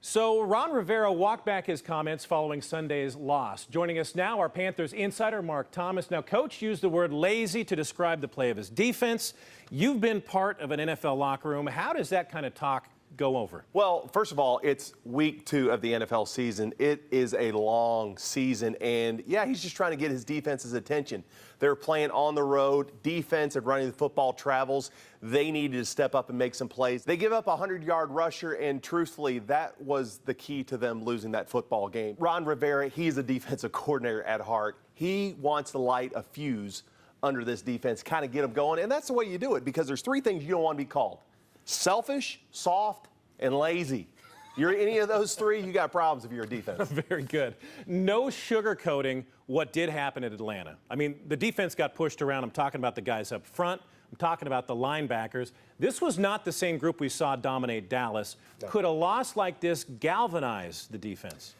So Ron Rivera walked back his comments following Sunday's loss. Joining us now, our Panthers insider, Mark Thomas. Now, Coach used the word lazy to describe the play of his defense. You've been part of an NFL locker room. How does that kind of talk go over? Well, first of all, it's week 2 of the NFL season. It is a long season, and yeah, he's just trying to get his defense's attention. They're playing on the road. Defense and running the football travels. They needed to step up and make some plays. They give up a 100-yard rusher, and truthfully, that was the key to them losing that football game. Ron Rivera, he's a defensive coordinator at heart. He wants to light a fuse under this defense, kind of get them going, and that's the way you do it, because there's 3 things you don't want to be called: selfish, soft, and lazy. You're any of those 3, you got problems if you're a defense. Very good. No sugarcoating what did happen at Atlanta. I mean, the defense got pushed around. I'm talking about the guys up front. I'm talking about the linebackers. This was not the same group we saw dominate Dallas. No. Could a loss like this galvanize the defense?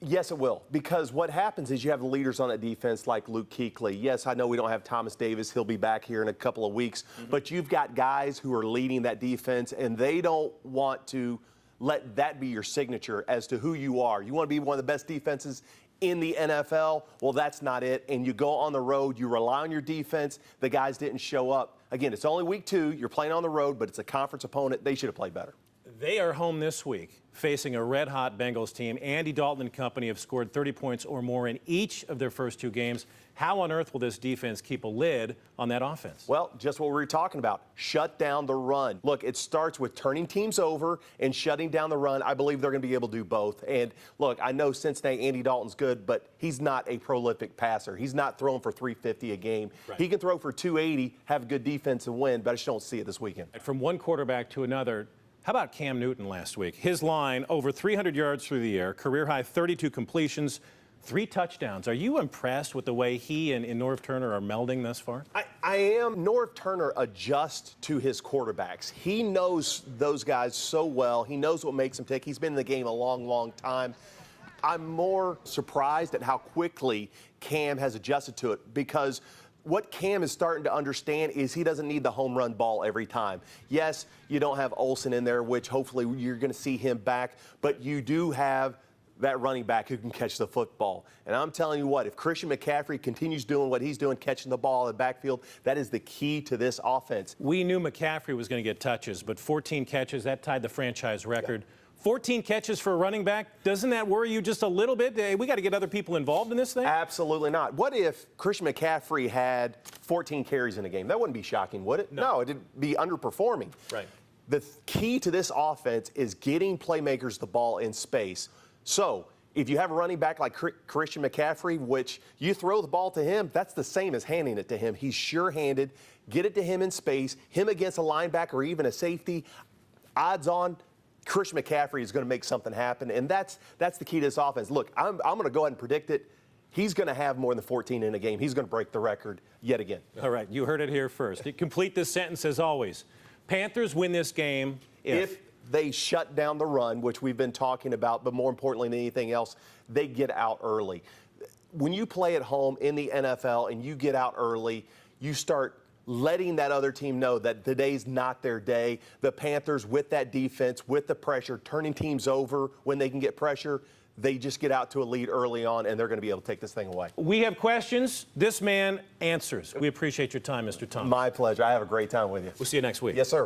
Yes, it will, because what happens is you have the leaders on that defense like Luke Kuechly. Yes, I know we don't have Thomas Davis. He'll be back here in a couple of weeks. But you've got guys who are leading that defense, and they don't want to let that be your signature as to who you are. You want to be one of the best defenses in the NFL? Well, that's not it. And you go on the road, you rely on your defense. The guys didn't show up. Again, it's only week 2. You're playing on the road, but it's a conference opponent. They should have played better. They are home this week facing a red-hot Bengals team. Andy Dalton and company have scored 30 points or more in each of their first 2 games. How on earth will this defense keep a lid on that offense? Well, just what we were talking about. Shut down the run. Look, it starts with turning teams over and shutting down the run. I believe they're going to be able to do both. And look, I know Cincinnati, Andy Dalton's good, but he's not a prolific passer. He's not throwing for 350 a game. Right. He can throw for 280, have a good defense and win, but I just don't see it this weekend. From one quarterback to another, how about Cam Newton last week? His line, over 300 yards through the air, career-high 32 completions, 3 touchdowns. Are you impressed with the way he and Norv Turner are melding thus far? I am. Norv Turner adjusts to his quarterbacks. He knows those guys so well. He knows what makes them tick. He's been in the game a long, long time. I'm more surprised at how quickly Cam has adjusted to it, because what Cam is starting to understand is he doesn't need the home run ball every time. Yes, you don't have Olsen in there, which hopefully you're going to see him back, but you do have that running back who can catch the football. And I'm telling you what, if Christian McCaffrey continues doing what he's doing, catching the ball in the backfield, that is the key to this offense. We knew McCaffrey was going to get touches, but 14 catches, that tied the franchise record. Yeah. 14 catches for a running back, doesn't that worry you just a little bit? Hey, we got to get other people involved in this thing? Absolutely not. What if Christian McCaffrey had 14 carries in a game? That wouldn't be shocking, would it? No, it'd be underperforming. Right. The key to this offense is getting playmakers the ball in space. So if you have a running back like Christian McCaffrey, which you throw the ball to him, that's the same as handing it to him. He's sure-handed. Get it to him in space. Him against a linebacker or even a safety, odds on Christian McCaffrey is going to make something happen, and that's the key to this offense. Look, I'm going to go ahead and predict it. He's going to have more than 14 in a game. He's going to break the record yet again. All right, you heard it here first. Complete this sentence as always. Panthers win this game if they shut down the run, which we've been talking about, but more importantly than anything else, they get out early. When you play at home in the NFL and you get out early, you start letting that other team know that today's not their day. The Panthers, with that defense, with the pressure, turning teams over when they can get pressure, they just get out to a lead early on, and they're going to be able to take this thing away. We have questions. This man answers. We appreciate your time, Mr. Thomas. My pleasure. I have a great time with you. We'll see you next week. Yes, sir.